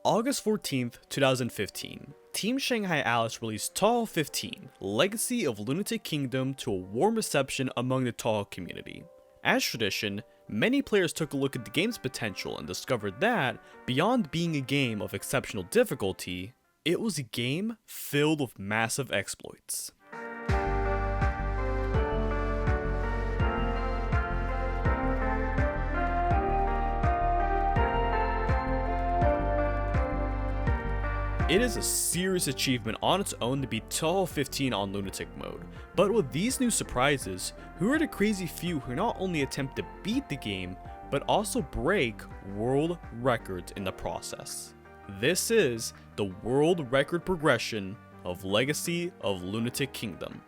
August 14th, 2015, Team Shanghai Alice released Touhou 15, Legacy of Lunatic Kingdom to a warm reception among the Touhou community. As tradition, many players took a look at the game's potential and discovered that, beyond being a game of exceptional difficulty, it was a game filled with massive exploits. It is a serious achievement on its own to beat Touhou 15 on Lunatic mode, but with these new surprises, who are the crazy few who not only attempt to beat the game, but also break world records in the process? This is the world record progression of Legacy of Lunatic Kingdom.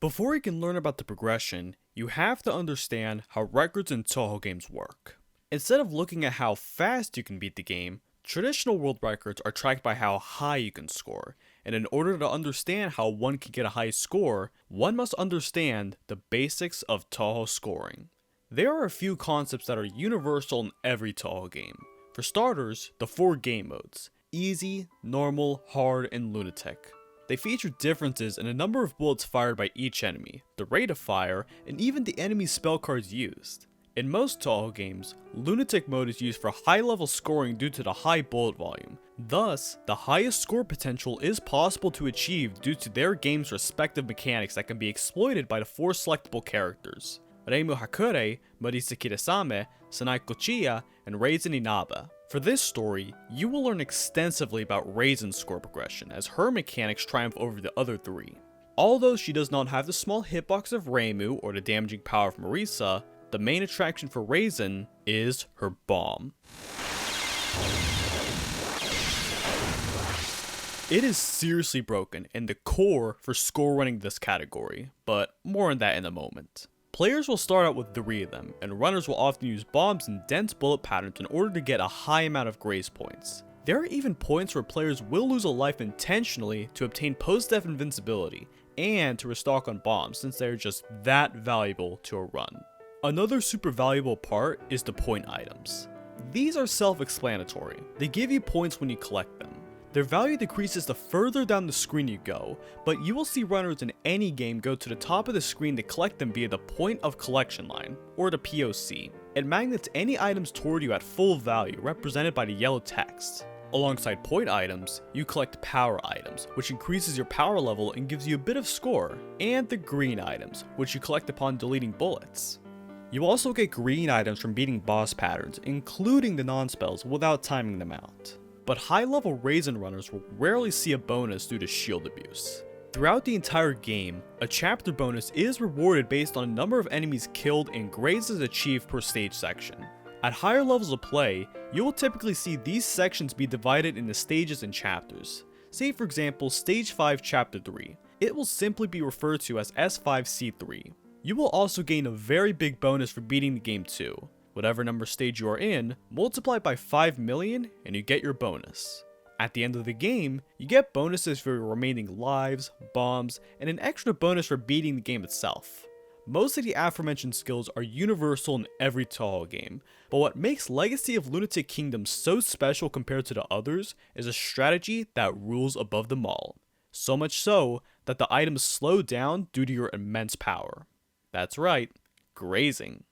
Before you can learn about the progression, you have to understand how records in Touhou games work. Instead of looking at how fast you can beat the game, traditional world records are tracked by how high you can score, and in order to understand how one can get a high score, one must understand the basics of Touhou scoring. There are a few concepts that are universal in every Touhou game. For starters, the 4 game modes: Easy, Normal, Hard, and Lunatic. They feature differences in the number of bullets fired by each enemy, the rate of fire, and even the enemy's spell cards used. In most Touhou games, Lunatic mode is used for high level scoring due to the high bullet volume. Thus, the highest score potential is possible to achieve due to their game's respective mechanics that can be exploited by the 4 selectable characters: Reimu Hakure, Marisa Kirisame, Sanai Kochiya, and Reisen Inaba. For this story, you will learn extensively about Reisen's score progression, as her mechanics triumph over the other 3. Although she does not have the small hitbox of Reimu or the damaging power of Marisa, the main attraction for Reisen is her bomb. It is seriously broken and the core for score running this category, but more on that in a moment. Players will start out with 3 of them, and runners will often use bombs and dense bullet patterns in order to get a high amount of grace points. There are even points where players will lose a life intentionally to obtain post-death invincibility, and to restock on bombs since they are just that valuable to a run. Another super valuable part is the point items. These are self-explanatory. They give you points when you collect them. Their value decreases the further down the screen you go, but you will see runners in any game go to the top of the screen to collect them via the point of collection line, or the POC. It magnets any items toward you at full value, represented by the yellow text. Alongside point items, you collect power items, which increases your power level and gives you a bit of score, and the green items, which you collect upon deleting bullets. You also get green items from beating boss patterns, including the non-spells, without timing them out. But high-level Reisen runners will rarely see a bonus due to shield abuse. Throughout the entire game, a chapter bonus is rewarded based on the number of enemies killed and grades achieved per stage section. At higher levels of play, you will typically see these sections be divided into stages and chapters. Say for example, Stage 5 Chapter 3. It will simply be referred to as S5C3. You will also gain a very big bonus for beating the game too. Whatever number stage you are in, multiply by 5 million and you get your bonus. At the end of the game, you get bonuses for your remaining lives, bombs, and an extra bonus for beating the game itself. Most of the aforementioned skills are universal in every Touhou game, but what makes Legacy of Lunatic Kingdom so special compared to the others is a strategy that rules above them all. So much so that the items slow down due to your immense power. That's right, grazing.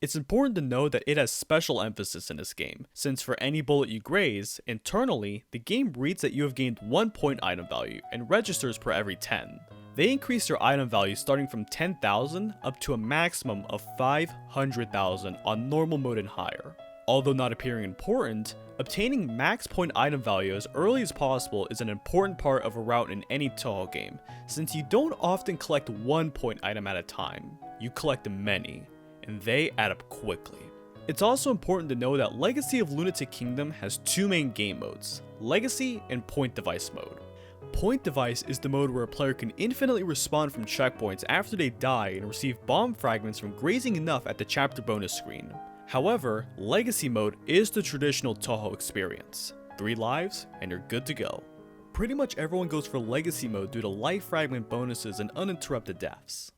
It's important to know that it has special emphasis in this game, since for any bullet you graze, internally, the game reads that you have gained 1 point item value and registers per every 10. They increase your item value starting from 10,000 up to a maximum of 500,000 on normal mode and higher. Although not appearing important, obtaining max point item value as early as possible is an important part of a route in any Touhou game, since you don't often collect 1 point item at a time, you collect many, and they add up quickly. It's also important to know that Legacy of Lunatic Kingdom has 2 main game modes, Legacy and Point Device mode. Point Device is the mode where a player can infinitely respawn from checkpoints after they die and receive bomb fragments from grazing enough at the chapter bonus screen. However, Legacy mode is the traditional Touhou experience. 3 lives and you're good to go. Pretty much everyone goes for Legacy mode due to life fragment bonuses and uninterrupted deaths.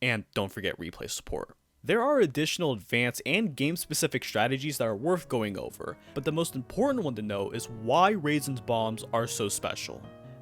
And don't forget replay support. There are additional advanced and game-specific strategies that are worth going over, but the most important one to know is why Reisen's bombs are so special.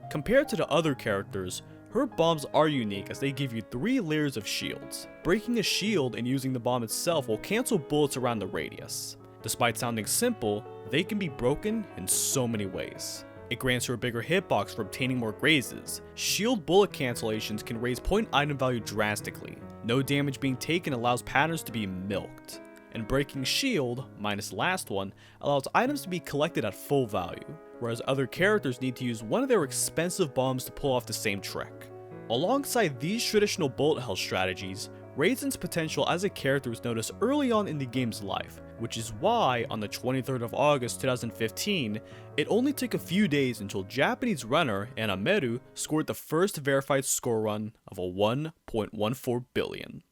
Compared to the other characters, her bombs are unique as they give you 3 layers of shields. Breaking a shield and using the bomb itself will cancel bullets around the radius. Despite sounding simple, they can be broken in so many ways. It grants her a bigger hitbox for obtaining more grazes. Shield bullet cancellations can raise point item value drastically. No damage being taken allows patterns to be milked. And breaking shield, minus last one, allows items to be collected at full value, whereas other characters need to use one of their expensive bombs to pull off the same trick. Alongside these traditional bullet hell strategies, Reisen's potential as a character was noticed early on in the game's life, which is why on the 23rd of August 2015, it only took a few days until Japanese runner Anameru scored the first verified score run of a 1.14 billion.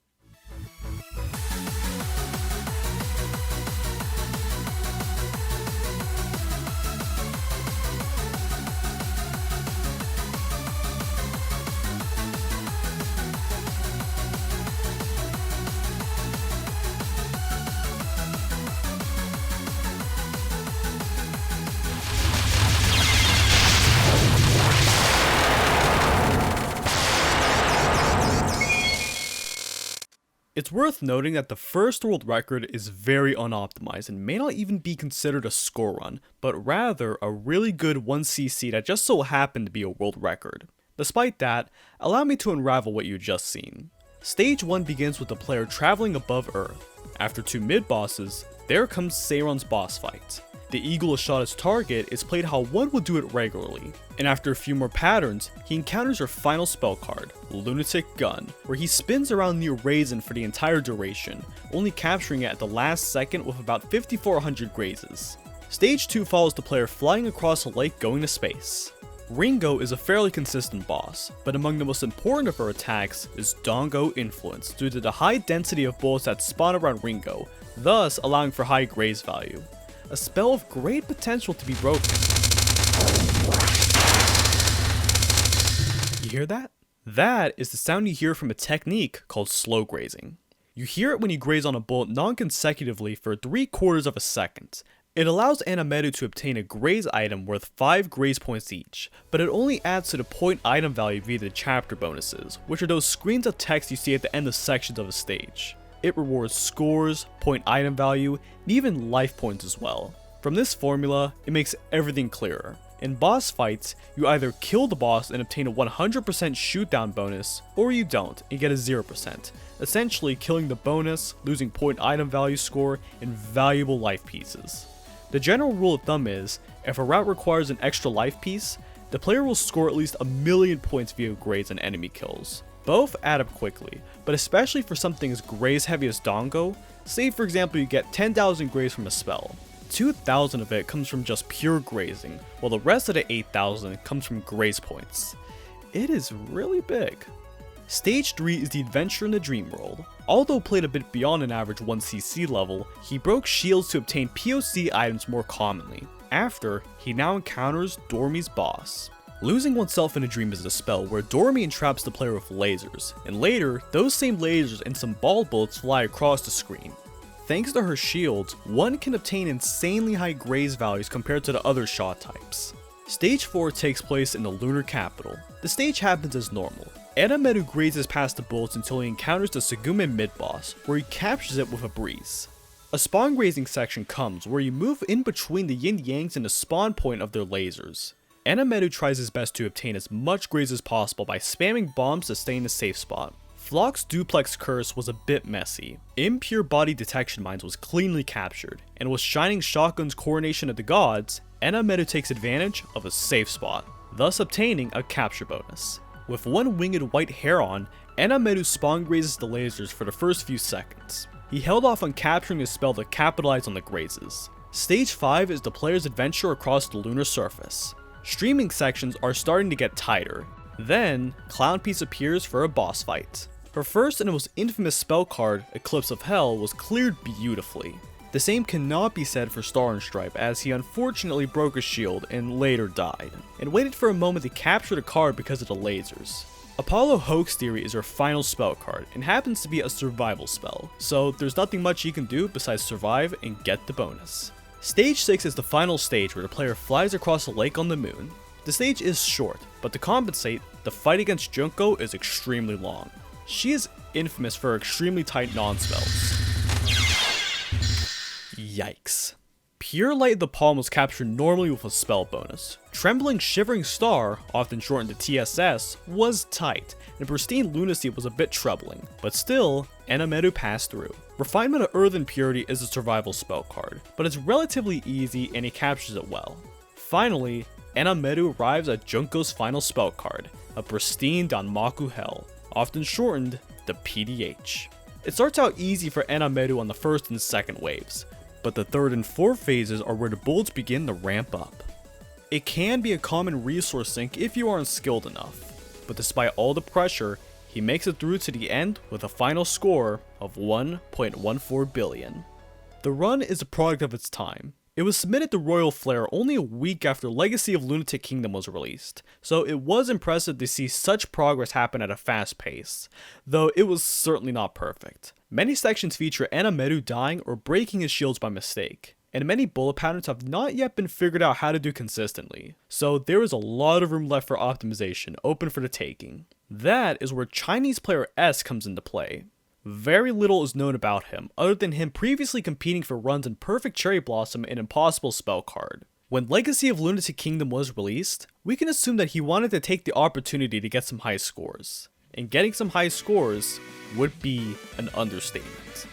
It's worth noting that the first world record is very unoptimized and may not even be considered a score run, but rather a really good 1cc that just so happened to be a world record. Despite that, allow me to unravel what you've just seen. Stage 1 begins with the player traveling above Earth. After 2 mid-bosses, there comes Seiron's boss fight. The eagle shot his target is played how one would do it regularly, and after a few more patterns, he encounters her final spell card, Lunatic Gun, where he spins around near Reisen for the entire duration, only capturing it at the last second with about 5400 grazes. Stage 2 follows the player flying across a lake going to space. Ringo is a fairly consistent boss, but among the most important of her attacks is Dango Influence due to the high density of bullets that spawn around Ringo, thus allowing for high graze value. A spell of great potential to be broken. You hear that? That is the sound you hear from a technique called slow grazing. You hear it when you graze on a bullet non-consecutively for 3/4 of a second. It allows Anameru to obtain a graze item worth 5 graze points each, but it only adds to the point item value via the chapter bonuses, which are those screens of text you see at the end of sections of a stage. It rewards scores, point item value, and even life points as well. From this formula, it makes everything clearer. In boss fights, you either kill the boss and obtain a 100% shootdown bonus, or you don't and get a 0%, essentially killing the bonus, losing point item value score, and valuable life pieces. The general rule of thumb is, if a route requires an extra life piece, the player will score at least 1,000,000 points via grades and enemy kills. Both add up quickly, but especially for something as graze heavy as Dango, say for example you get 10,000 graze from a spell. 2,000 of it comes from just pure grazing, while the rest of the 8,000 comes from graze points. It is really big. Stage 3 is the adventure in the dream world. Although played a bit beyond an average 1cc level, he broke shields to obtain POC items more commonly. After, he now encounters Dormi's boss. Losing oneself in a dream is a spell where Dormi entraps the player with lasers, and later, those same lasers and some ball bullets fly across the screen. Thanks to her shields, one can obtain insanely high graze values compared to the other shot types. Stage 4 takes place in the lunar capital. The stage happens as normal. Anameru grazes past the bullets until he encounters the Sugume mid-boss, where he captures it with a breeze. A spawn grazing section comes where you move in between the yin-yangs and the spawn point of their lasers. Anameru tries his best to obtain as much graze as possible by spamming bombs to stay in a safe spot. Flock's duplex curse was a bit messy. Impure body detection mines was cleanly captured, and with Shining Shotgun's coronation of the gods, Anameru takes advantage of a safe spot, thus obtaining a capture bonus. With one winged white heron, Anameru spawn grazes the lasers for the first few seconds. He held off on capturing his spell to capitalize on the grazes. Stage 5 is the player's adventure across the lunar surface. Streaming sections are starting to get tighter. Then, Clown Piece appears for a boss fight. Her first and most infamous spell card, Eclipse of Hell, was cleared beautifully. The same cannot be said for Star and Stripe, as he unfortunately broke his shield and later died, and waited for a moment to capture the card because of the lasers. Apollo Hoax Theory is your final spell card and happens to be a survival spell, so there's nothing much you can do besides survive and get the bonus. Stage 6 is the final stage where the player flies across a lake on the moon. The stage is short, but to compensate, the fight against Junko is extremely long. She is infamous for her extremely tight non-spells. Yikes. Pure Light of the Palm was captured normally with a spell bonus. Trembling Shivering Star, often shortened to TSS, was tight, and Pristine Lunacy was a bit troubling, but still, Enameru passed through. Refinement of Earthen Purity is a survival spell card, but it's relatively easy and he captures it well. Finally, Enameru arrives at Junko's final spell card, a Pristine Danmaku Hell, often shortened to PDH. It starts out easy for Enameru on the first and second waves, but the third and fourth phases are where the bullets begin to ramp up. It can be a common resource sink if you aren't skilled enough, but despite all the pressure, he makes it through to the end with a final score of 1.14 billion. The run is a product of its time. It was submitted to Royal Flare only a week after Legacy of Lunatic Kingdom was released, so it was impressive to see such progress happen at a fast pace, though it was certainly not perfect. Many sections feature Enameru dying or breaking his shields by mistake, and many bullet patterns have not yet been figured out how to do consistently, so there is a lot of room left for optimization open for the taking. That is where Chinese player S comes into play. Very little is known about him, other than him previously competing for runs in Perfect Cherry Blossom and Impossible Spell card. When Legacy of Lunatic Kingdom was released, we can assume that he wanted to take the opportunity to get some high scores. And getting some high scores would be an understatement.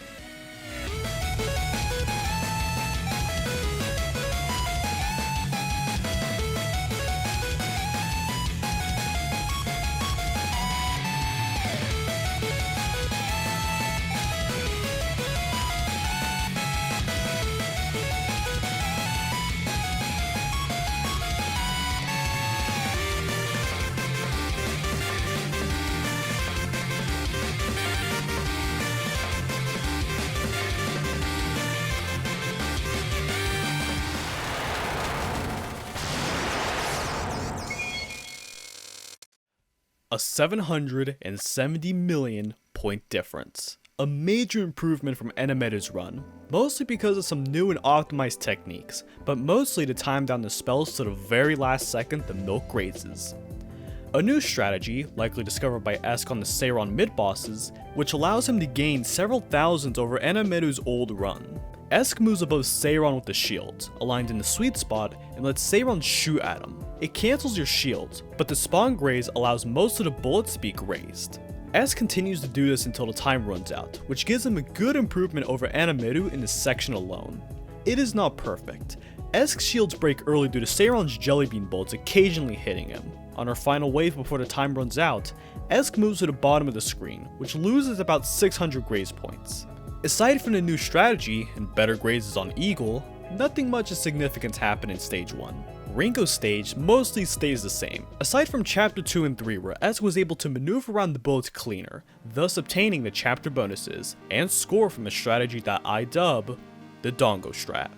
A 770 million point difference. A major improvement from Enameru's run, mostly because of some new and optimized techniques, but mostly to time down the spells to the very last second the milk grazes. A new strategy, likely discovered by Esk on the Seiron mid-bosses, which allows him to gain several thousands over Enameru's old run. Esk moves above Seiron with the shield, aligned in the sweet spot, and lets Seiron shoot at him. It cancels your shield, but the spawn graze allows most of the bullets to be grazed. Esk continues to do this until the time runs out, which gives him a good improvement over Enameru in this section alone. It is not perfect. Esk's shields break early due to Seiron's jellybean bullets occasionally hitting him. On our final wave before the time runs out, Esk moves to the bottom of the screen, which loses about 600 graze points. Aside from the new strategy and better grazes on Eagle, nothing much of significance happened in stage 1. Ringo's stage mostly stays the same, aside from chapter 2 and 3 where Esk was able to maneuver around the bullets cleaner, thus obtaining the chapter bonuses and score from a strategy that I dub the Dongo strat.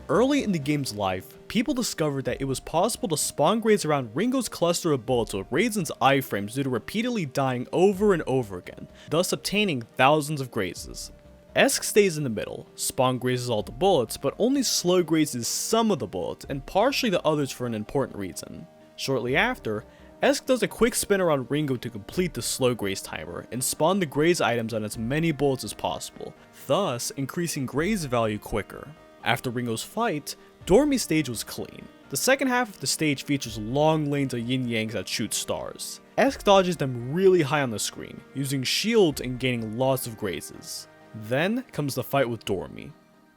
Early in the game's life, people discovered that it was possible to spawn graze around Ringo's cluster of bullets with Reisen's iframes due to repeatedly dying over and over again, thus obtaining thousands of grazes. Esk stays in the middle, spawn grazes all the bullets, but only slow grazes some of the bullets and partially the others for an important reason. Shortly after, Esk does a quick spin around Ringo to complete the slow graze timer and spawn the graze items on as many bullets as possible, thus increasing graze value quicker. After Ringo's fight, Dormy's stage was clean. The second half of the stage features long lanes of yin-yangs that shoot stars. Esk dodges them really high on the screen, using shields and gaining lots of grazes. Then comes the fight with Dormy.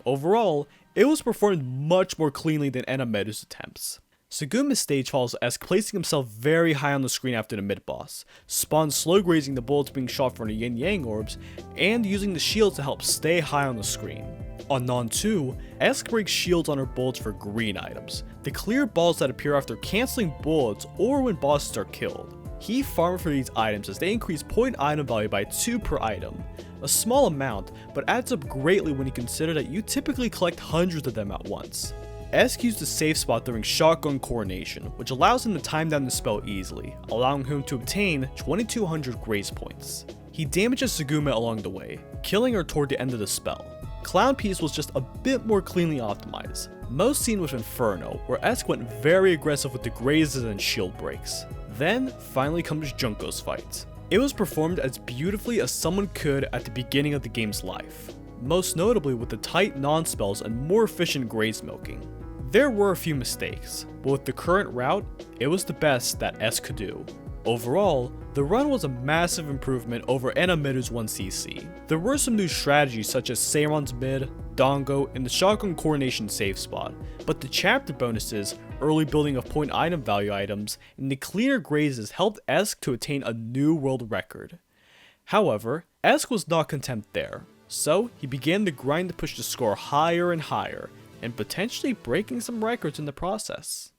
Overall, it was performed much more cleanly than Enameru's attempts. Suguma's stage follows Esk placing himself very high on the screen after the mid-boss, Spawn slow grazing the bullets being shot from the yin-yang orbs, and using the shields to help stay high on the screen. On Non 2, Esk breaks shields on her bullets for green items, the clear balls that appear after cancelling bullets or when bosses are killed. He farmed for these items as they increase point item value by 2 per item, a small amount, but adds up greatly when you consider that you typically collect hundreds of them at once. Esk used the safe spot during shotgun coronation, which allows him to time down the spell easily, allowing him to obtain 2200 grace points. He damages Sugume along the way, killing her toward the end of the spell. Clown Piece was just a bit more cleanly optimized, most seen with Inferno, where Esk went very aggressive with the grazes and shield breaks. Then, finally comes Junko's fight. It was performed as beautifully as someone could at the beginning of the game's life, most notably with the tight non-spells and more efficient graze milking. There were a few mistakes, but with the current route, it was the best that Esk could do. Overall, the run was a massive improvement over Enamiru's 1cc. There were some new strategies such as Seiron's mid, Dango, and the shotgun coronation safe spot, but the chapter bonuses, early building of point item value items, and the cleaner grazes helped Esk to attain a new world record. However, Esk was not content there, so he began the grind to push the score higher and higher, and potentially breaking some records in the process.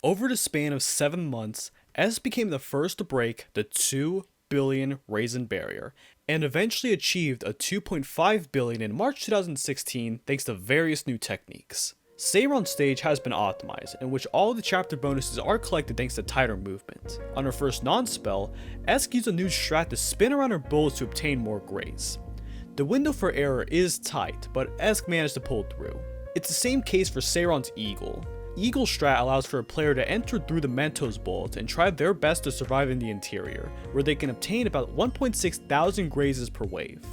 Over the span of 7 months, Esk became the first to break the 2 billion Reisen barrier, and eventually achieved a 2.5 billion in March 2016 thanks to various new techniques. Seiron's stage has been optimized, in which all the chapter bonuses are collected thanks to tighter movement. On her first non-spell, Esk used a new strat to spin around her bullets to obtain more grace. The window for error is tight, but Esk managed to pull through. It's the same case for Seiron's Eagle. Eagle strat allows for a player to enter through the Mentos bullets and try their best to survive in the interior, where they can obtain about 1.6 thousand grazes per wave.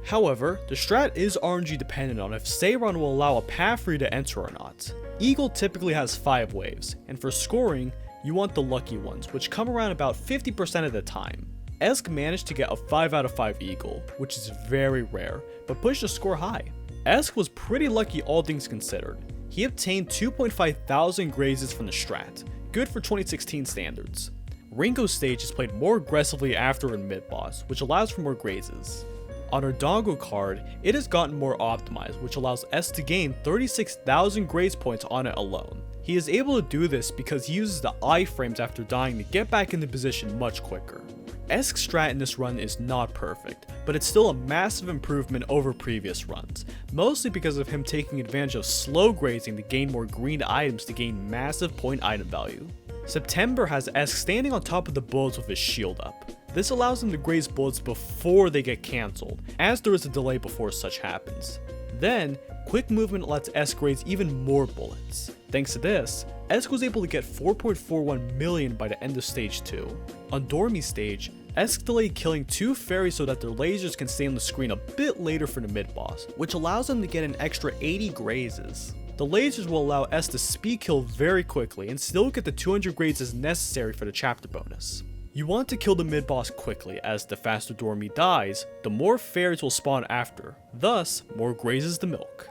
However, the strat is RNG dependent on if Seiron will allow a path for you to enter or not. Eagle typically has 5 waves, and for scoring, you want the lucky ones, which come around about 50% of the time. Esk managed to get a 5 out of 5 Eagle, which is very rare, but pushed the score high. Esk was pretty lucky all things considered. He obtained 2.5 thousand grazes from the strat, good for 2016 standards. Ringo's stage is played more aggressively after her mid-boss, which allows for more grazes. On her Dango card, it has gotten more optimized, which allows Esk to gain 36,000 graze points on it alone. He is able to do this because he uses the iframes after dying to get back into position much quicker. Esk's strat in this run is not perfect, but it's still a massive improvement over previous runs, mostly because of him taking advantage of slow grazing to gain more green items to gain massive point item value. September has Esk standing on top of the bullets with his shield up. This allows him to graze bullets before they get cancelled, as there is a delay before such happens. Then, quick movement lets Esk graze even more bullets. Thanks to this, Esk was able to get 4.41 million by the end of stage 2. On Dormi's stage, Esk delayed killing 2 fairies so that their lasers can stay on the screen a bit later for the mid-boss, which allows them to get an extra 80 grazes. The lasers will allow Esk to speed kill very quickly and still get the 200 grazes necessary for the chapter bonus. You want to kill the mid-boss quickly, as the faster Dormi dies, the more fairies will spawn after, thus more grazes to milk.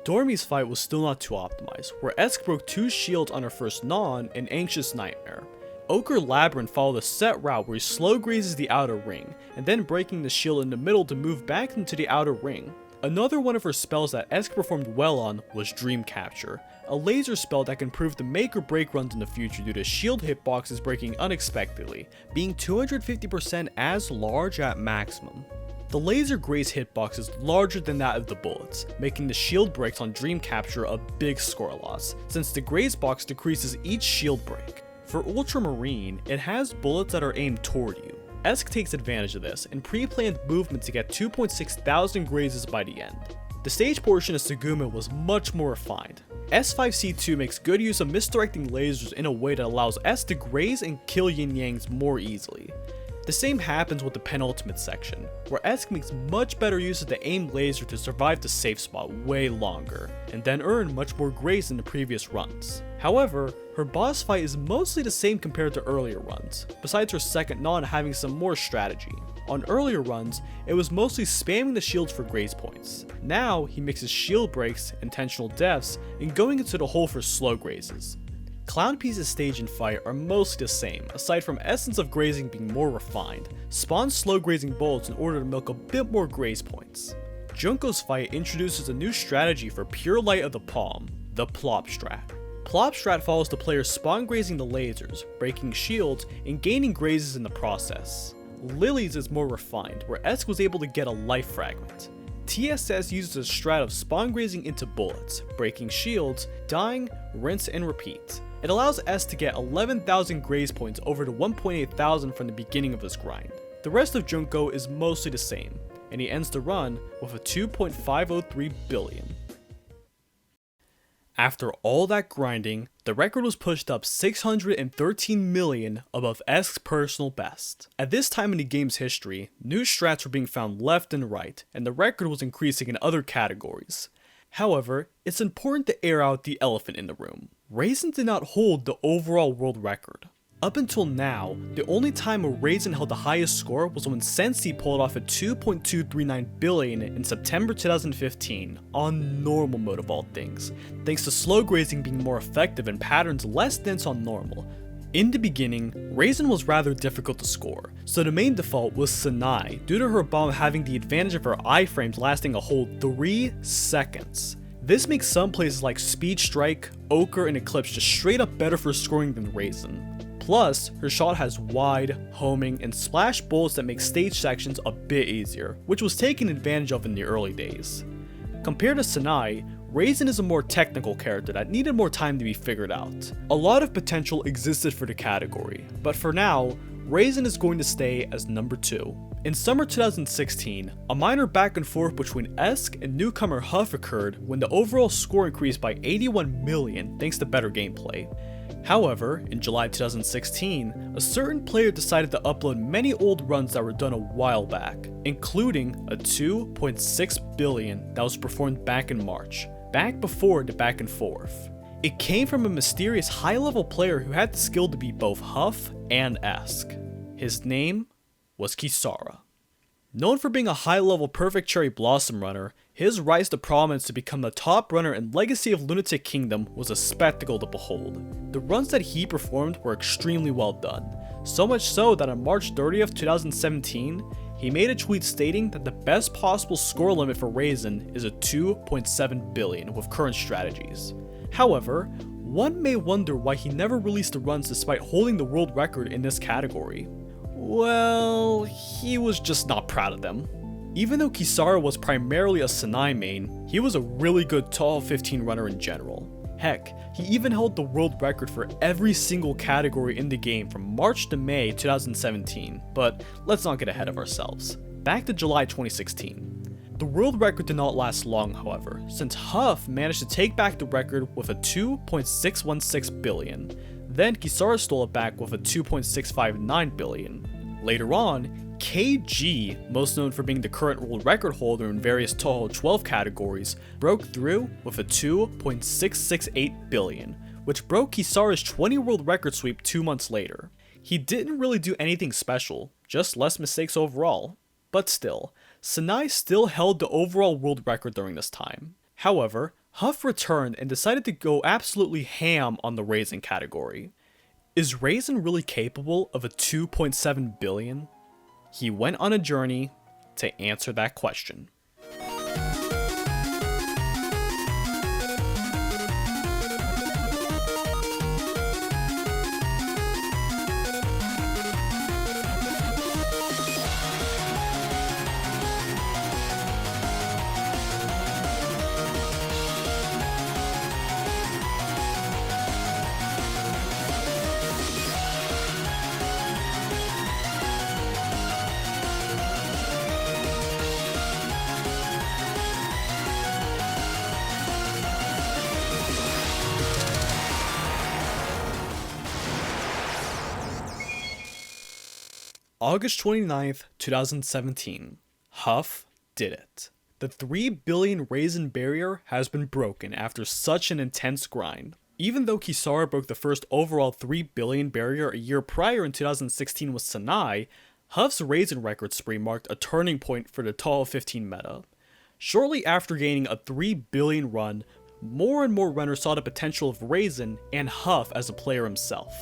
Dormi's fight was still not too optimized, where Esk broke 2 shields on her first non and Anxious Nightmare. Ochre Labyrinth followed a set route where he slow grazes the outer ring, and then breaking the shield in the middle to move back into the outer ring. Another one of her spells that Esk performed well on was Dream Capture, a laser spell that can prove to make or break runs in the future due to shield hitboxes breaking unexpectedly, being 250% as large at maximum. The laser graze hitbox is larger than that of the bullets, making the shield breaks on Dream Capture a big score loss, since the graze box decreases each shield break. For Ultramarine, it has bullets that are aimed toward you. Esk takes advantage of this and pre-planned movement to get 2.6 thousand grazes by the end. The stage portion of Sugume was much more refined. S5C2 makes good use of misdirecting lasers in a way that allows Esk to graze and kill yin yangs more easily. The same happens with the penultimate section, where Esk makes much better use of the aimed laser to survive the safe spot way longer, and then earn much more grace than the previous runs. However, her boss fight is mostly the same compared to earlier runs, besides her second non having some more strategy. On earlier runs, it was mostly spamming the shields for graze points. Now, he mixes shield breaks, intentional deaths, and going into the hole for slow grazes. Clown Piece's stage and fight are mostly the same, aside from essence of grazing being more refined. Spawn slow grazing bullets in order to milk a bit more graze points. Junko's fight introduces a new strategy for pure light of the palm, the plop strat. Plop strat follows the player spawn grazing the lasers, breaking shields, and gaining grazes in the process. Lily's is more refined, where Esk was able to get a life fragment. TSS uses a strat of spawn grazing into bullets, breaking shields, dying, rinse and repeat. It allows S to get 11,000 graze points over the 1.8 thousand from the beginning of his grind. The rest of Junko is mostly the same, and he ends the run with a 2.503 billion. After all that grinding, the record was pushed up 613 million above Esk's personal best. At this time in the game's history, new strats were being found left and right, and the record was increasing in other categories. However, it's important to air out the elephant in the room. Reisen did not hold the overall world record. Up until now, the only time a Reisen held the highest score was when Sensi pulled off a 2.239 billion in September 2015 on normal mode of all things, thanks to slow grazing being more effective and patterns less dense on normal. In the beginning, Reisen was rather difficult to score, so the main default was Sanai due to her bomb having the advantage of her iframes lasting a whole 3 seconds. This makes some places like Speed Strike, Ochre, and Eclipse just straight up better for scoring than Reisen. Plus, her shot has wide, homing, and splash bullets that make stage sections a bit easier, which was taken advantage of in the early days. Compared to Sanai, Reisen is a more technical character that needed more time to be figured out. A lot of potential existed for the category, but for now, Reisen is going to stay as number 2. In summer 2016, a minor back and forth between Esk and newcomer Huff occurred when the overall score increased by 81 million thanks to better gameplay. However, in July 2016, a certain player decided to upload many old runs that were done a while back, including a 2.6 billion that was performed back in March, back before the back and forth. It came from a mysterious high-level player who had the skill to be both Huff and Esk. His name was Kisara. Known for being a high-level Perfect Cherry Blossom runner, his rise to prominence to become the top runner in Legacy of Lunatic Kingdom was a spectacle to behold. The runs that he performed were extremely well done, so much so that on March 30th, 2017, he made a tweet stating that the best possible score limit for Reisen is a 2.7 billion with current strategies. However, one may wonder why he never released the runs despite holding the world record in this category. Well, he was just not proud of them. Even though Kisara was primarily a Sanai main, he was a really good Touhou 15 runner in general. Heck, he even held the world record for every single category in the game from March to May 2017, but let's not get ahead of ourselves. Back to July 2016. The world record did not last long, however, since Huff managed to take back the record with a 2.616 billion. Then Kisara stole it back with a 2.659 billion. Later on, KG, most known for being the current world record holder in various Touhou 12 categories, broke through with a 2.668 billion, which broke Kisara's 20 world record sweep 2 months later. He didn't really do anything special, just less mistakes overall. But still, Sanai still held the overall world record during this time. However, Huff returned and decided to go absolutely ham on the Reisen category. Is Reisen really capable of a 2.7 billion? He went on a journey to answer that question. August 29th, 2017. Huff did it. The 3 billion Reisen barrier has been broken after such an intense grind. Even though Kisara broke the first overall 3 billion barrier a year prior in 2016 with Sanai, Huff's Reisen record spree marked a turning point for the Touhou 15 meta. Shortly after gaining a 3 billion run, more and more runners saw the potential of Reisen and Huff as a player himself.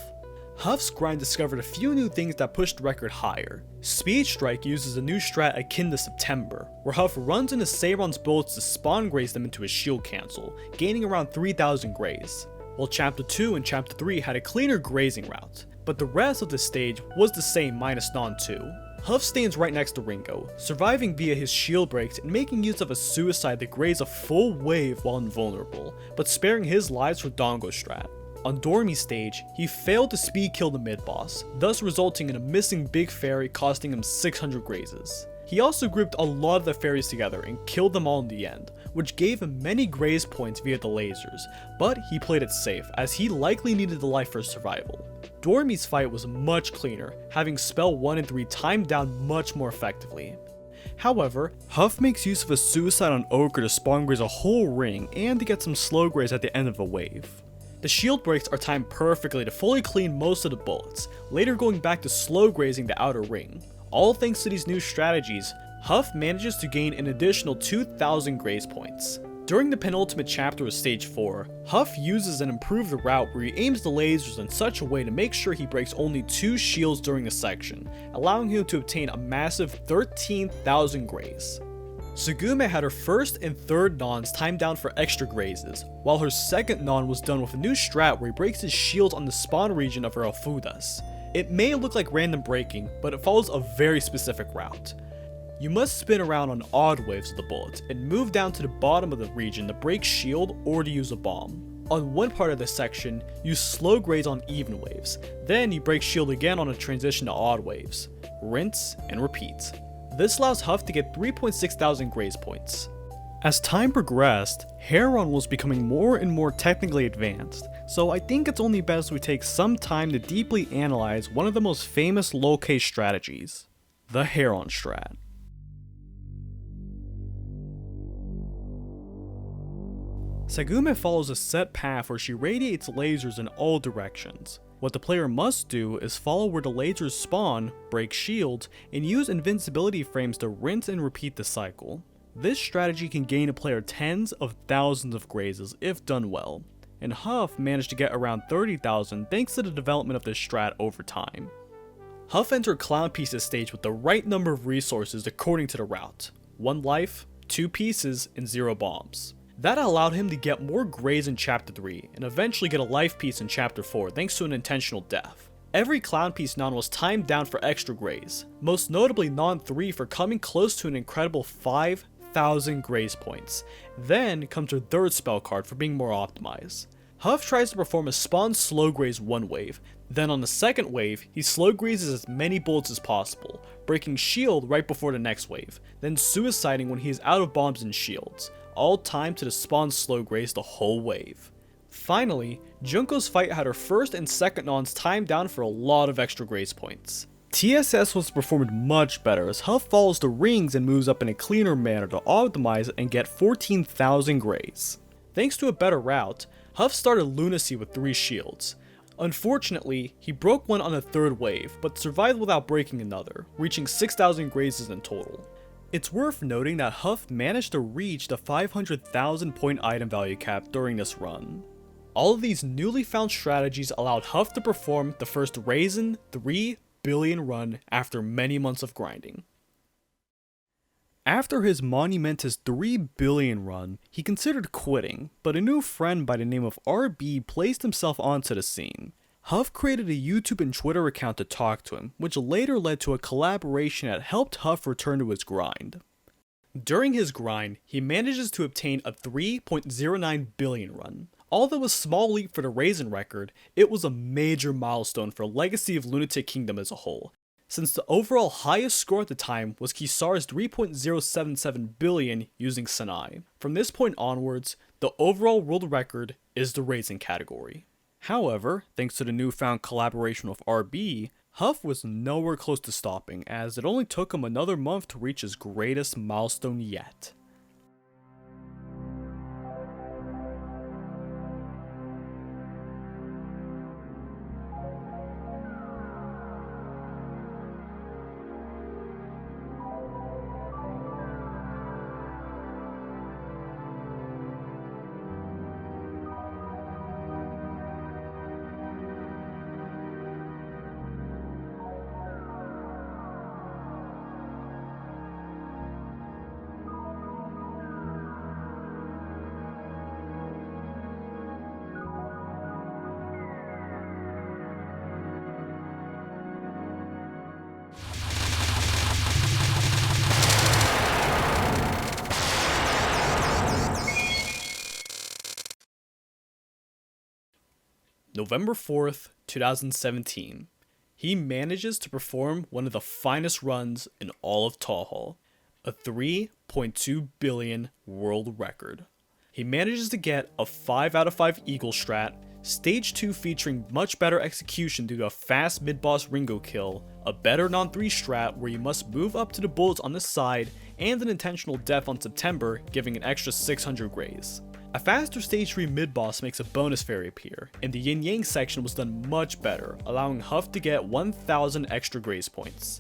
Huff's grind discovered a few new things that pushed the record higher. Speed Strike uses a new strat akin to September, where Huff runs into Seiron's bullets to spawn graze them into his shield cancel, gaining around 3,000 graze. While Chapter 2 and Chapter 3 had a cleaner grazing route, but the rest of the stage was the same minus Non 2. Huff stands right next to Ringo, surviving via his shield breaks and making use of a suicide to graze a full wave while invulnerable, but sparing his lives for Dongo strat. On Dormy's stage, he failed to speed kill the mid-boss, thus resulting in a missing big fairy costing him 600 grazes. He also grouped a lot of the fairies together and killed them all in the end, which gave him many graze points via the lasers, but he played it safe as he likely needed the life for survival. Dormy's fight was much cleaner, having spell 1 and 3 timed down much more effectively. However, Huff makes use of a suicide on Ochre to spawn graze a whole ring and to get some slow graze at the end of a wave. The shield breaks are timed perfectly to fully clean most of the bullets, later going back to slow grazing the outer ring. All thanks to these new strategies, Huff manages to gain an additional 2,000 graze points. During the penultimate chapter of stage 4, Huff uses an improved route where he aims the lasers in such a way to make sure he breaks only 2 shields during the section, allowing him to obtain a massive 13,000 graze. Sugume had her first and third nons timed down for extra grazes, while her second non was done with a new strat where he breaks his shields on the spawn region of her Alfudas. It may look like random breaking, but it follows a very specific route. You must spin around on odd waves of the bullets and move down to the bottom of the region to break shield or to use a bomb. On one part of this section, you slow graze on even waves, then you break shield again on a transition to odd waves. Rinse and repeat. This allows Huff to get 3.6 thousand graze points. As time progressed, Heron was becoming more and more technically advanced, so I think it's only best we take some time to deeply analyze one of the most famous low-K strategies, the Heron strat. Sugume follows a set path where she radiates lasers in all directions. What the player must do is follow where the lasers spawn, break shields, and use invincibility frames to rinse and repeat the cycle. This strategy can gain a player tens of thousands of grazes if done well, and Huff managed to get around 30,000 thanks to the development of this strat over time. Huff entered Clown Pieces stage with the right number of resources according to the route: 1 life, 2 pieces, and 0 bombs. That allowed him to get more graze in Chapter 3, and eventually get a life piece in Chapter 4 thanks to an intentional death. Every Clown Piece non was timed down for extra graze, most notably non 3 for coming close to an incredible 5,000 graze points. Then comes her third spell card for being more optimized. Huff tries to perform a spawn slow graze one wave, then on the second wave, he slow grazes as many bullets as possible, breaking shield right before the next wave, then suiciding when he is out of bombs and shields, all timed to the spawn slow graze the whole wave. Finally, Junko's fight had her first and second nons timed down for a lot of extra graze points. TSS was performed much better as Huff follows the rings and moves up in a cleaner manner to optimize and get 14,000 graze. Thanks to a better route, Huff started Lunacy with 3 shields. Unfortunately, he broke one on the third wave, but survived without breaking another, reaching 6,000 grazes in total. It's worth noting that Huff managed to reach the 500,000 point item value cap during this run. All of these newly found strategies allowed Huff to perform the first Reisen 3 billion run after many months of grinding. After his monumentous 3 billion run, he considered quitting, but a new friend by the name of RB placed himself onto the scene. Huff created a YouTube and Twitter account to talk to him, which later led to a collaboration that helped Huff return to his grind. During his grind, he manages to obtain a 3.09 billion run. Although a small leap for the Reisen record, it was a major milestone for Legacy of Lunatic Kingdom as a whole, since the overall highest score at the time was Kisara's 3.077 billion using Sanai. From this point onwards, the overall world record is the Reisen category. However, thanks to the newfound collaboration with RB, Huff was nowhere close to stopping, as it only took him another month to reach his greatest milestone yet. November 4th, 2017. He manages to perform one of the finest runs in all of Touhou, a 3.2 billion world record. He manages to get a 5 out of 5 Eagle strat, stage 2 featuring much better execution due to a fast mid-boss Ringo kill, a better non-3 strat where you must move up to the bullets on the side, and an intentional death on September giving an extra 600 grays. A faster stage 3 mid-boss makes a bonus fairy appear, and the yin yang section was done much better, allowing Huff to get 1000 extra grace points.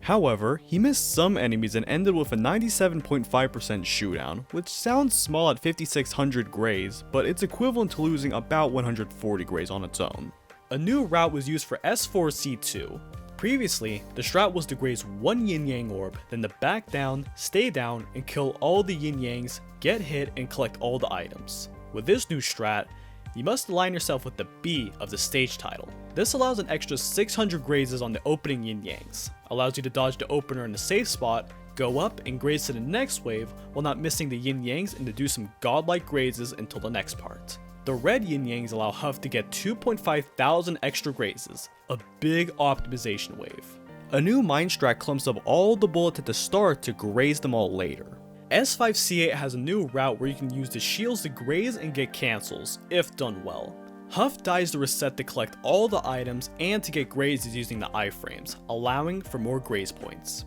However, he missed some enemies and ended with a 97.5% shootdown, which sounds small at 5600 grays, but it's equivalent to losing about 140 grays on its own. A new route was used for S4C2. Previously, the strat was to graze one yin yang orb, then to back down, stay down, and kill all the yin yangs, get hit, and collect all the items. With this new strat, you must align yourself with the B of the stage title. This allows an extra 600 grazes on the opening yin yangs, allows you to dodge the opener in the safe spot, go up and graze to the next wave while not missing the yin yangs and to do some godlike grazes until the next part. The red yin yangs allow Huff to get 2.5 thousand extra grazes, a big optimization wave. A new mine strat clumps up all the bullets at the start to graze them all later. S5C8 has a new route where you can use the shields to graze and get cancels, if done well. Huff dies to reset to collect all the items and to get grazes using the iframes, allowing for more graze points.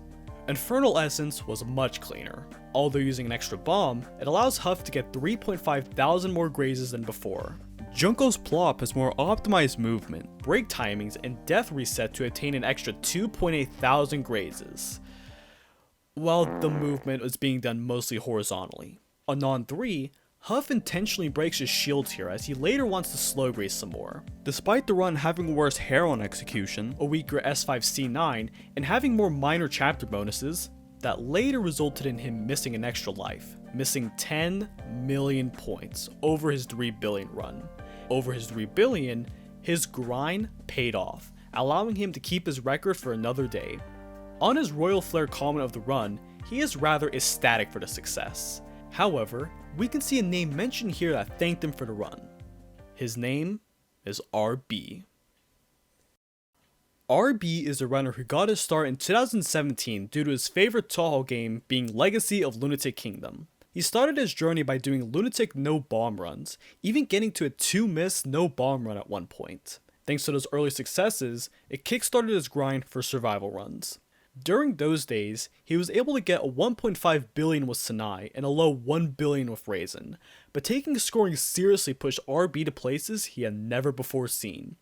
Infernal Essence was much cleaner. Although using an extra bomb, it allows Huff to get 3.5 thousand more grazes than before. Junko's Plop has more optimized movement, break timings, and death reset to attain an extra 2.8 thousand grazes, while the movement was being done mostly horizontally. On Non-3, Huff intentionally breaks his shields here as he later wants to slow graze some more. Despite the run having worse hair on execution, a weaker S5C9, and having more minor chapter bonuses, that later resulted in him missing an extra life, missing 10 million points over his 3 billion run. Over his 3 billion, his grind paid off, allowing him to keep his record for another day. On his Royal Flare comment of the run, he is rather ecstatic for the success. However, we can see a name mentioned here that thanked him for the run. His name is RB. RB is a runner who got his start in 2017 due to his favorite Touhou game being Legacy of Lunatic Kingdom. He started his journey by doing lunatic no bomb runs, even getting to a 2-miss no bomb run at one point. Thanks to those early successes, it kickstarted his grind for survival runs. During those days, he was able to get a 1.5 billion with Sanai and a low 1 billion with Reisen, but taking scoring seriously pushed RB to places he had never before seen.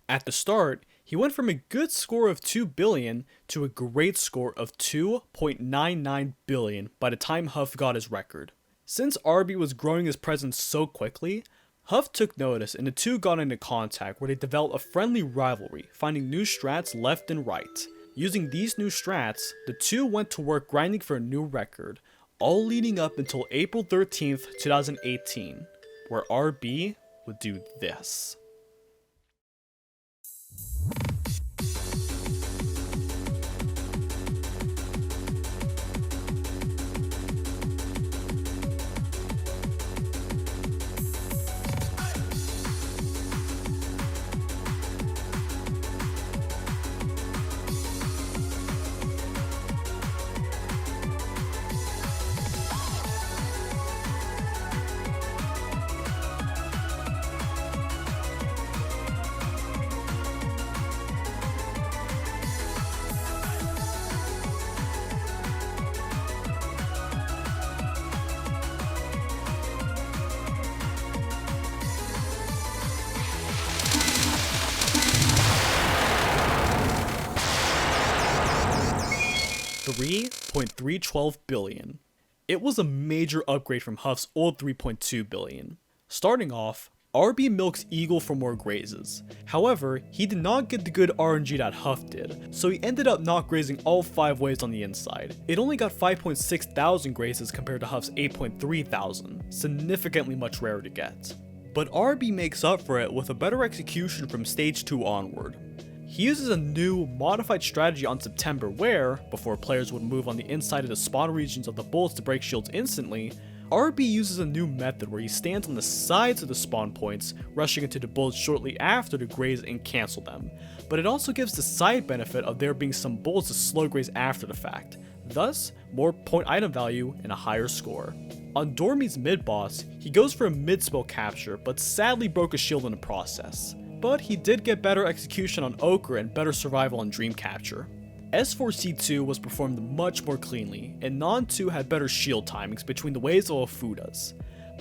At the start, he went from a good score of 2 billion to a great score of 2.99 billion by the time Huff got his record. Since RB was growing his presence so quickly, Huff took notice and the two got into contact where they developed a friendly rivalry, finding new strats left and right. Using these new strats, the two went to work grinding for a new record, all leading up until April 13th, 2018, where RB would do this. $3.312 billion. It was a major upgrade from Huff's old 3.2 billion. Starting off, RB milks Eagle for more grazes. However, he did not get the good RNG that Huff did, so he ended up not grazing all 5 waves on the inside. It only got 5.6 thousand grazes compared to Huff's 8.3 thousand, significantly much rarer to get. But RB makes up for it with a better execution from stage 2 onward. He uses a new, modified strategy on September where, before players would move on the inside of the spawn regions of the bullets to break shields instantly, RB uses a new method where he stands on the sides of the spawn points, rushing into the bullets shortly after to graze and cancel them, but it also gives the side benefit of there being some bullets to slow graze after the fact, thus more point item value and a higher score. On Dormy's mid boss, he goes for a mid spell capture, but sadly broke a shield in the process. But he did get better execution on Ochre and better survival on Dream Capture. S4C2 was performed much more cleanly, and Non 2 had better shield timings between the waves of Ofudas.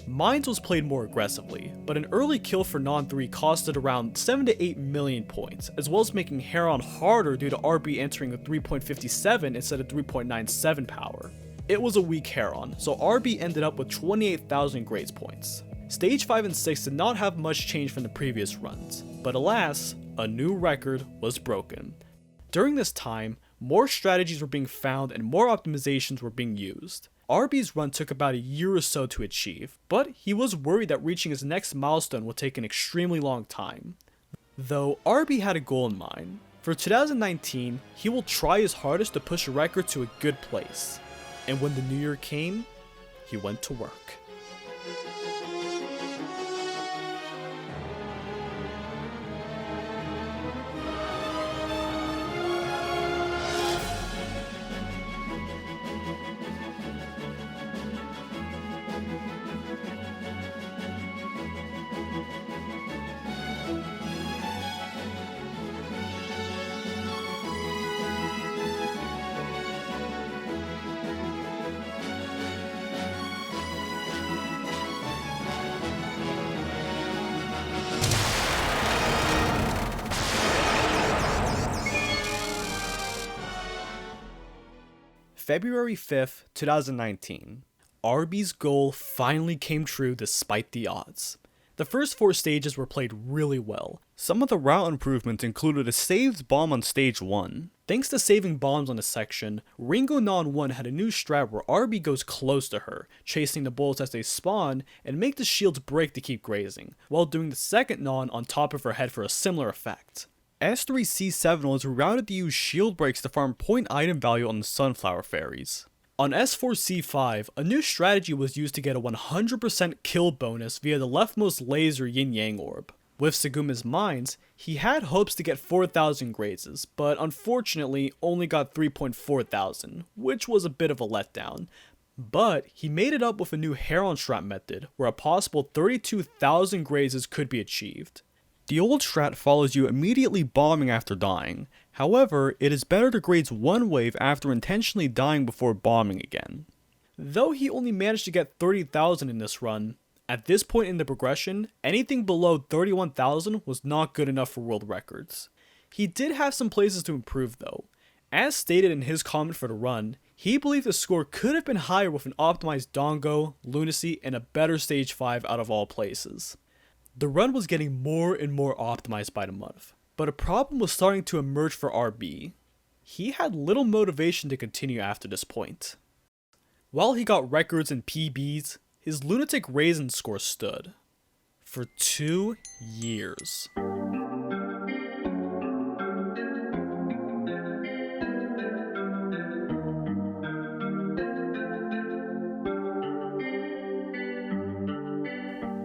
Mines was played more aggressively, but an early kill for Non 3 costed around 7 to 8 million points, as well as making Heron harder due to RB entering a 3.57 instead of 3.97 power. It was a weak Heron, so RB ended up with 28,000 grades points. Stage 5 and 6 did not have much change from the previous runs, but alas, a new record was broken. During this time, more strategies were being found and more optimizations were being used. RB's run took about a year or so to achieve, but he was worried that reaching his next milestone would take an extremely long time. Though RB had a goal in mind. For 2019, he will try his hardest to push a record to a good place. And when the new year came, he went to work. February 5th, 2019. RB's goal finally came true despite the odds. The first 4 stages were played really well. Some of the route improvements included a saved bomb on stage 1. Thanks to saving bombs on this section, Ringo Non 1 had a new strat where RB goes close to her, chasing the bullets as they spawn and make the shields break to keep grazing, while doing the second Non on top of her head for a similar effect. S3C7 was routed to use shield breaks to farm point item value on the Sunflower Fairies. On S4C5, a new strategy was used to get a 100% kill bonus via the leftmost laser Yin Yang Orb. With Seguma's Mines, he had hopes to get 4,000 grazes, but unfortunately only got 3,400, which was a bit of a letdown. But he made it up with a new Heron strat method, where a possible 32,000 grazes could be achieved. The old strat follows you immediately bombing after dying. However, it is better to graze one wave after intentionally dying before bombing again. Though he only managed to get 30,000 in this run, at this point in the progression, anything below 31,000 was not good enough for world records. He did have some places to improve though. As stated in his comment for the run, he believed the score could have been higher with an optimized Dongo, Lunacy, and a better stage 5 out of all places. The run was getting more and more optimized by the month, but a problem was starting to emerge for RB. He had little motivation to continue after this point. While he got records and PBs, his Lunatic Reisen score stood. For 2 years.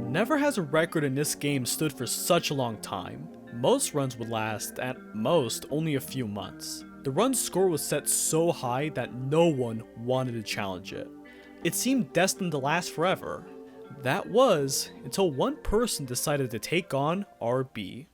Never has a record in this game stood for such a long time. Most runs would last, at most, only a few months. The run's score was set so high that no one wanted to challenge it. It seemed destined to last forever. That was, until one person decided to take on RB.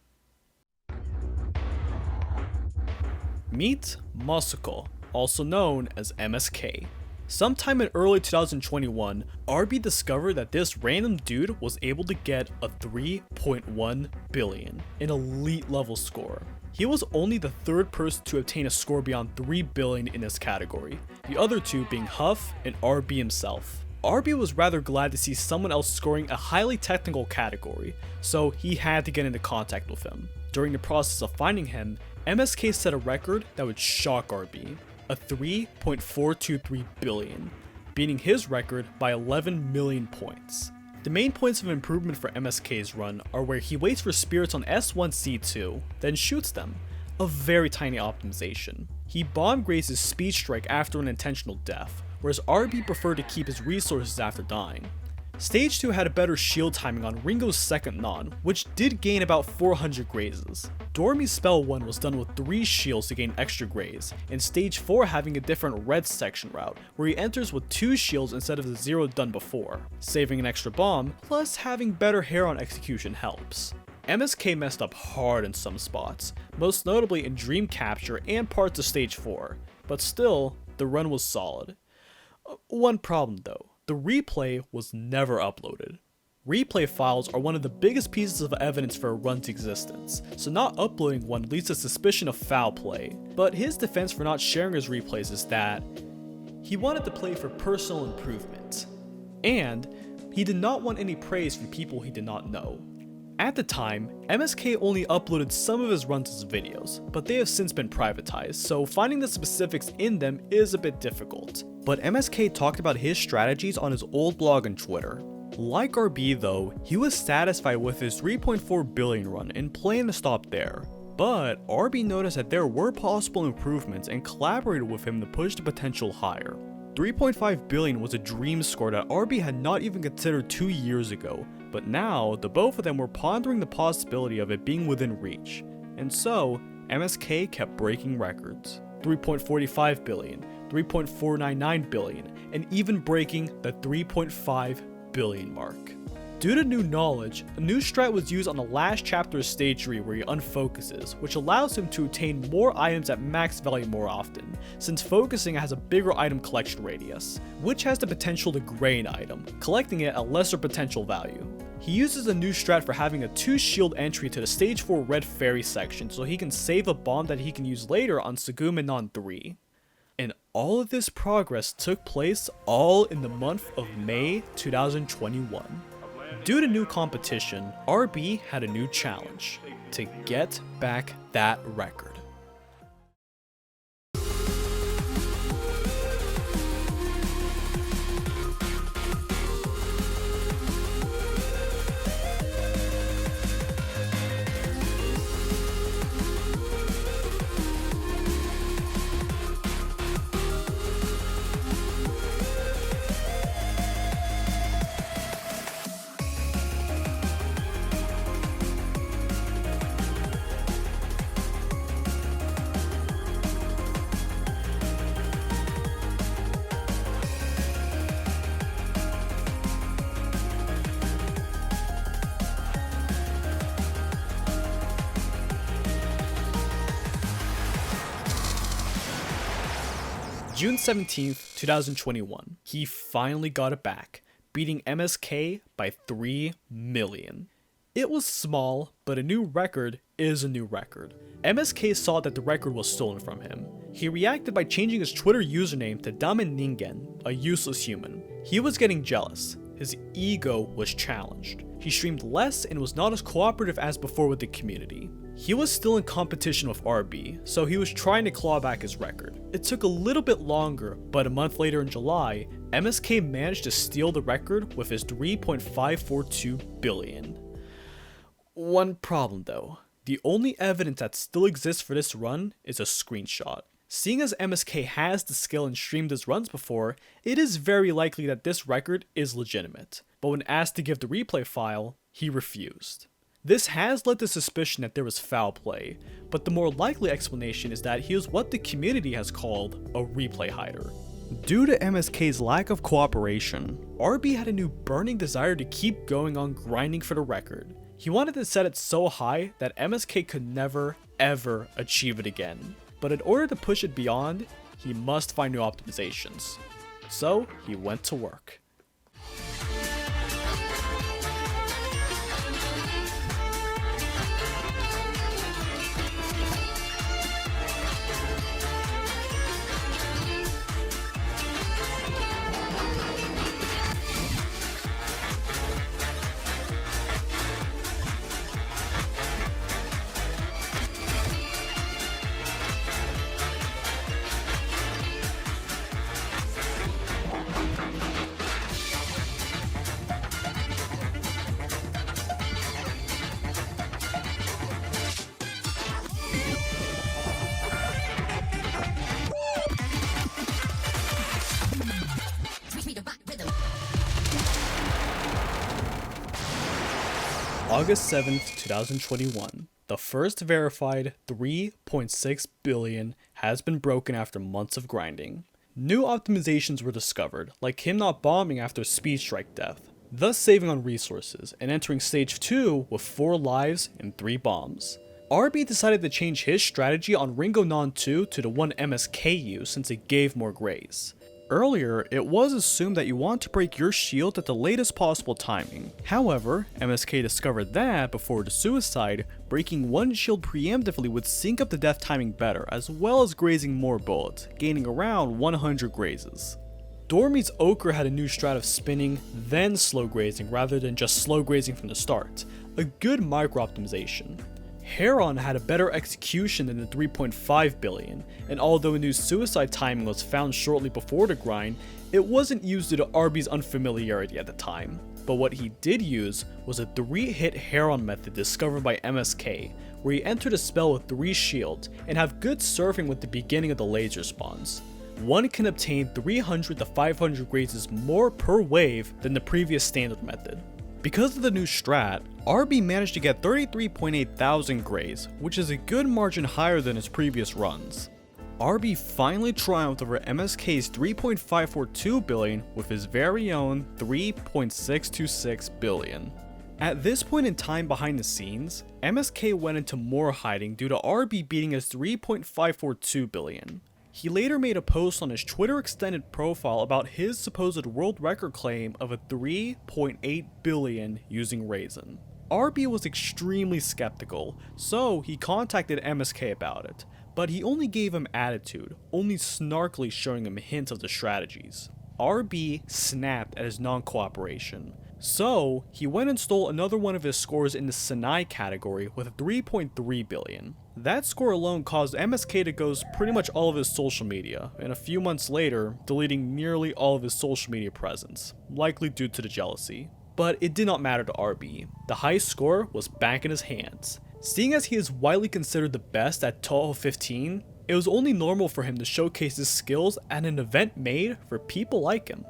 Meet Masako, also known as MSK. Sometime in early 2021, RB discovered that this random dude was able to get a 3.1 billion, an elite level score. He was only the 3rd person to obtain a score beyond 3 billion in this category, the other 2 being Huff and RB himself. RB was rather glad to see someone else scoring a highly technical category, so he had to get into contact with him. During the process of finding him, MSK set a record that would shock RB. A 3.423 billion, beating his record by 11 million points. The main points of improvement for MSK's run are where he waits for spirits on S1C2, then shoots them, a very tiny optimization. He bomb grazes Speed Strike after an intentional death, whereas RB preferred to keep his resources after dying. Stage 2 had a better shield timing on Ringo's second non, which did gain about 400 grazes. Dormy's spell 1 was done with 3 shields to gain extra graze, and stage 4 having a different red section route, where he enters with 2 shields instead of the 0 done before. Saving an extra bomb, plus having better hair on execution helps. MSK messed up hard in some spots, most notably in Dream Capture and parts of stage 4, but still, the run was solid. One problem though. The replay was never uploaded. Replay files are one of the biggest pieces of evidence for a run's existence, so not uploading one leads to suspicion of foul play. But his defense for not sharing his replays is that he wanted to play for personal improvement, and he did not want any praise from people he did not know. At the time, MSK only uploaded some of his runs as videos, but they have since been privatized, so finding the specifics in them is a bit difficult. But MSK talked about his strategies on his old blog and Twitter. Like RB though, he was satisfied with his 3.4 billion run and planned to stop there. But RB noticed that there were possible improvements and collaborated with him to push the potential higher. 3.5 billion was a dream score that RB had not even considered 2 years ago, but now the both of them were pondering the possibility of it being within reach. And so, MSK kept breaking records. 3.45 billion, 3.499 billion, and even breaking the 3.5 billion mark. Due to new knowledge, a new strat was used on the last chapter of stage 3 where he unfocuses, which allows him to obtain more items at max value more often, since focusing has a bigger item collection radius, which has the potential to gray an item, collecting it at lesser potential value. He uses a new strat for having a 2 shield entry to the stage 4 red fairy section so he can save a bomb that he can use later on Sagumenon 3. And all of this progress took place all in the month of May 2021. Due to new competition, RB had a new challenge: to get back that record. June 17th, 2021, he finally got it back, beating MSK by 3 million. It was small, but a new record is a new record. MSK saw that the record was stolen from him. He reacted by changing his Twitter username to Damen Ningen, a useless human. He was getting jealous. His ego was challenged. He streamed less and was not as cooperative as before with the community. He was still in competition with RB, so he was trying to claw back his record. It took a little bit longer, but a month later in July, MSK managed to steal the record with his 3.542 billion. One problem though, the only evidence that still exists for this run is a screenshot. Seeing as MSK has the skill and streamed his runs before, it is very likely that this record is legitimate, but when asked to give the replay file, he refused. This has led to suspicion that there was foul play, but the more likely explanation is that he was what the community has called a replay hider. Due to MSK's lack of cooperation, RB had a new burning desire to keep going on grinding for the record. He wanted to set it so high that MSK could never, ever achieve it again. But in order to push it beyond, he must find new optimizations. So he went to work. August 7th, 2021, the first verified 3.6 billion has been broken after months of grinding. New optimizations were discovered, like him not bombing after speed strike death, thus saving on resources and entering stage 2 with 4 lives and 3 bombs. RB decided to change his strategy on Ringo Non 2 to the one MSK used since it gave more graze. Earlier, it was assumed that you want to break your shield at the latest possible timing. However, MSK discovered that before the suicide, breaking one shield preemptively would sync up the death timing better, as well as grazing more bullets, gaining around 100 grazes. Dormy's Ochre had a new strat of spinning, then slow grazing rather than just slow grazing from the start, a good micro optimization. Heron had a better execution than the 3.5 billion, and although a new suicide timing was found shortly before the grind, it wasn't used due to RB's unfamiliarity at the time. But what he did use was a 3-hit Heron method discovered by MSK, where he entered a spell with 3 shields and have good surfing with the beginning of the laser spawns. One can obtain 300 to 500 grazes more per wave than the previous standard method. Because of the new strat, RB managed to get 33.8 thousand graze, which is a good margin higher than his previous runs. RB finally triumphed over MSK's 3.542 billion with his very own 3.626 billion. At this point in time behind the scenes, MSK went into more hiding due to RB beating his 3.542 billion. He later made a post on his Twitter extended profile about his supposed world record claim of a 3.8 billion using Reisen. RB was extremely skeptical, so he contacted MSK about it, but he only gave him attitude, only snarkily showing him hints of the strategies. RB snapped at his non-cooperation, so he went and stole another one of his scores in the Sinai category with 3.3 billion. That score alone caused MSK to ghost pretty much all of his social media, and a few months later, deleting nearly all of his social media presence, likely due to the jealousy. But it did not matter to RB. The high score was back in his hands. Seeing as he is widely considered the best at Touhou 15, it was only normal for him to showcase his skills at an event made for people like him.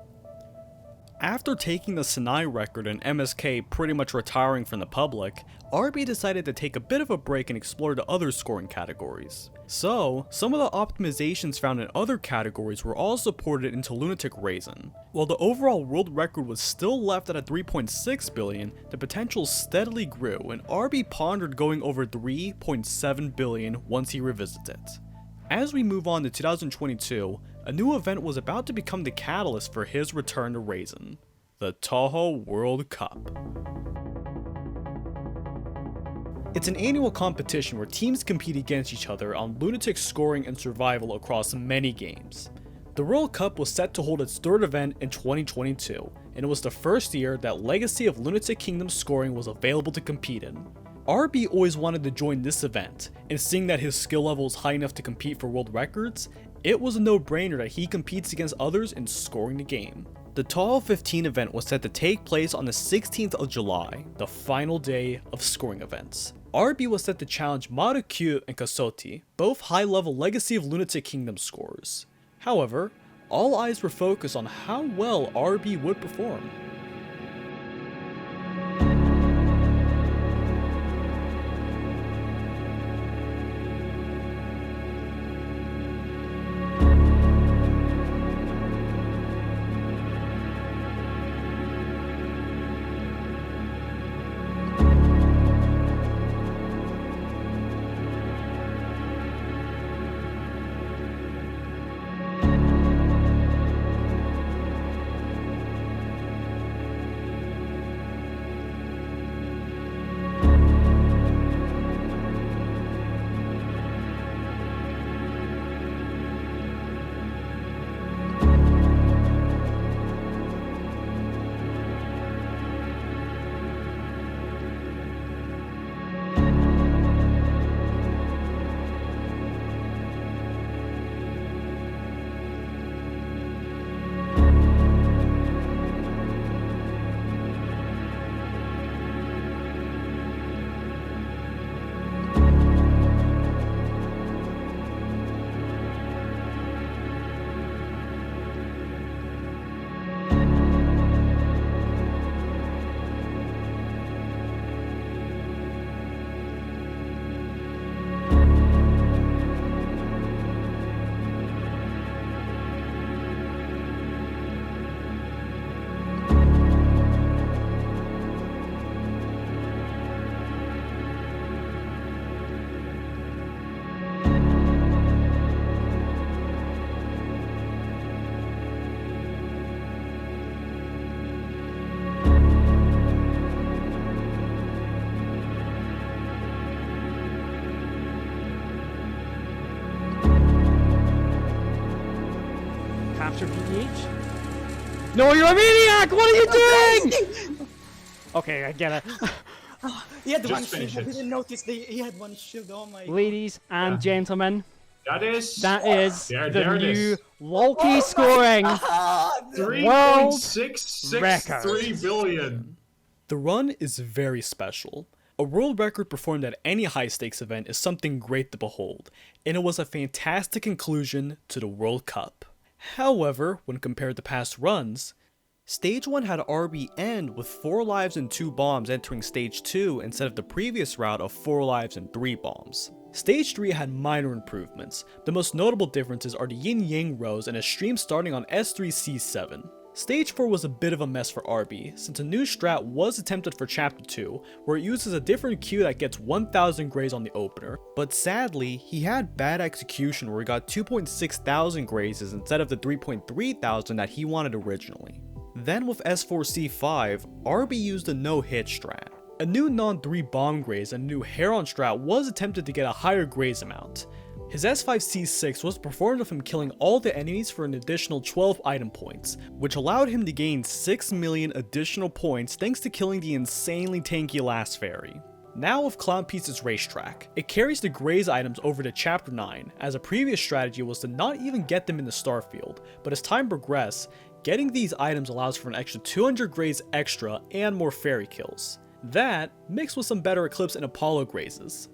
After taking the Sinai record and MSK pretty much retiring from the public, RB decided to take a bit of a break and explore the other scoring categories. So, some of the optimizations found in other categories were also ported into Lunatic Reisen. While the overall world record was still left at a 3.6 billion, the potential steadily grew and RB pondered going over 3.7 billion once he revisits it. As we move on to 2022, a new event was about to become the catalyst for his return to Reisen, the Touhou World Cup. It's an annual competition where teams compete against each other on lunatic scoring and survival across many games. The World Cup was set to hold its third event in 2022, and it was the first year that Legacy of Lunatic Kingdom scoring was available to compete in. RB always wanted to join this event, and seeing that his skill level is high enough to compete for world records, it was a no-brainer that he competes against others in scoring the game. The Touhou 15 event was set to take place on the 16th of July, the final day of scoring events. RB was set to challenge Marukyou and Kasoti, both high-level Legacy of Lunatic Kingdom scorers. However, all eyes were focused on how well RB would perform. capture PDH. No, you're a maniac! What are you doing? Okay, I get it. He had one Just shield. finish I it. didn't notice he had one shield. Oh my. Ladies and gentlemen, That is the there it new is. Loki scoring. World 3.663 billion. The run is very special. A world record performed at any high-stakes event is something great to behold, and it was a fantastic conclusion to the World Cup. However, when compared to past runs, Stage 1 had RB end with 4 lives and 2 bombs entering Stage 2 instead of the previous route of 4 lives and 3 bombs. Stage 3 had minor improvements. The most notable differences are the yin-yang rows and a stream starting on S3C7. Stage 4 was a bit of a mess for RB, since a new strat was attempted for Chapter 2, where it uses a different Q that gets 1000 grays on the opener, but sadly, he had bad execution where he got 2.6 thousand grazes instead of the 3.3 thousand that he wanted originally. Then with S4C5, RB used a no-hit strat. A new non-3 bomb graze and a new Heron strat was attempted to get a higher graze amount. His S5C6 was performed with him killing all the enemies for an additional 12 item points, which allowed him to gain 6 million additional points thanks to killing the insanely tanky last fairy. Now with Clown Piece's racetrack, it carries the graze items over to Chapter 9, as a previous strategy was to not even get them in the starfield, but as time progressed, getting these items allows for an extra 200 graze extra and more fairy kills. That, mixed with some better Eclipse and Apollo grazes.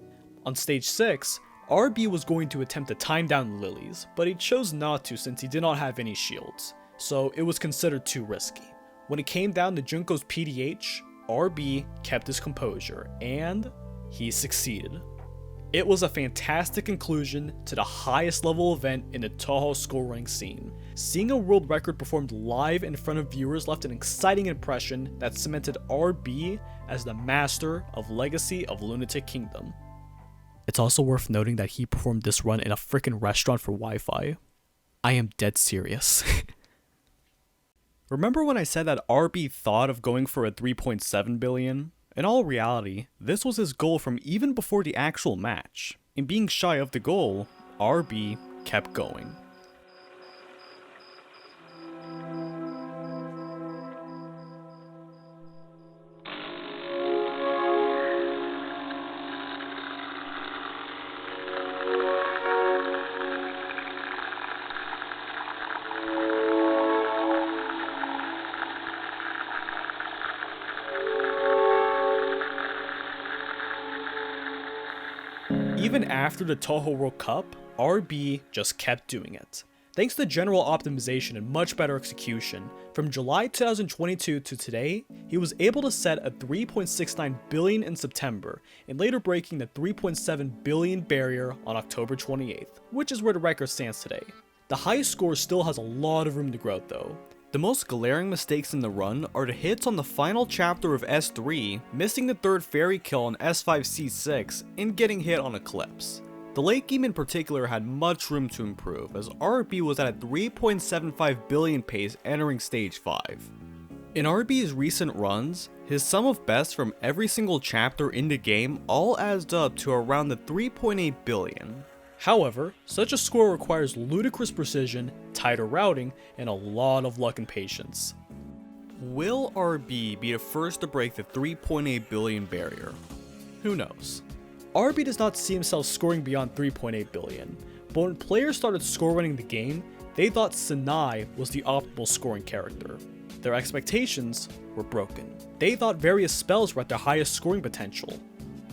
On Stage 6, RB was going to attempt to time down Lilies, but he chose not to since he did not have any shields, so it was considered too risky. When it came down to Junko's PDH, RB kept his composure, and he succeeded. It was a fantastic conclusion to the highest level event in the Touhou score running scene. Seeing a world record performed live in front of viewers left an exciting impression that cemented RB as the master of Legacy of Lunatic Kingdom. It's also worth noting that he performed this run in a freaking restaurant for Wi-Fi. I am dead serious. Remember when I said that RB thought of going for a 3.7 billion? In all reality, this was his goal from even before the actual match. In being shy of the goal, RB kept going. Even after the Touhou World Cup, RB just kept doing it. Thanks to general optimization and much better execution, from July 2022 to today, he was able to set a 3.69 billion in September, and later breaking the 3.7 billion barrier on October 28th, which is where the record stands today. The highest score still has a lot of room to grow though. The most glaring mistakes in the run are the hits on the final chapter of S3, missing the third fairy kill on S5C6, and getting hit on Eclipse. The late game in particular had much room to improve, as RB was at a 3.75 billion pace entering Stage 5. In RB's recent runs, his sum of best from every single chapter in the game all adds up to around the 3.8 billion. However, such a score requires ludicrous precision, tighter routing, and a lot of luck and patience. Will RB be the first to break the 3.8 billion barrier? Who knows? RB does not see himself scoring beyond 3.8 billion, but when players started score running the game, they thought Sanai was the optimal scoring character. Their expectations were broken. They thought various spells were at their highest scoring potential.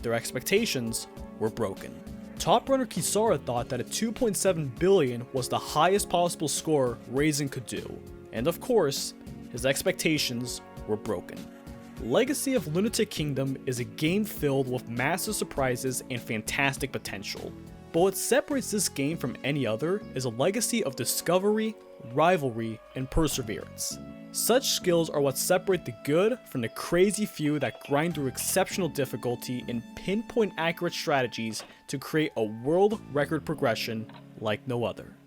Their expectations were broken. Top runner Kisara thought that a 2.7 billion was the highest possible score Reisen could do, and of course, his expectations were broken. Legacy of Lunatic Kingdom is a game filled with massive surprises and fantastic potential, but what separates this game from any other is a legacy of discovery, rivalry, and perseverance. Such skills are what separate the good from the crazy few that grind through exceptional difficulty and pinpoint accurate strategies to create a world record progression like no other.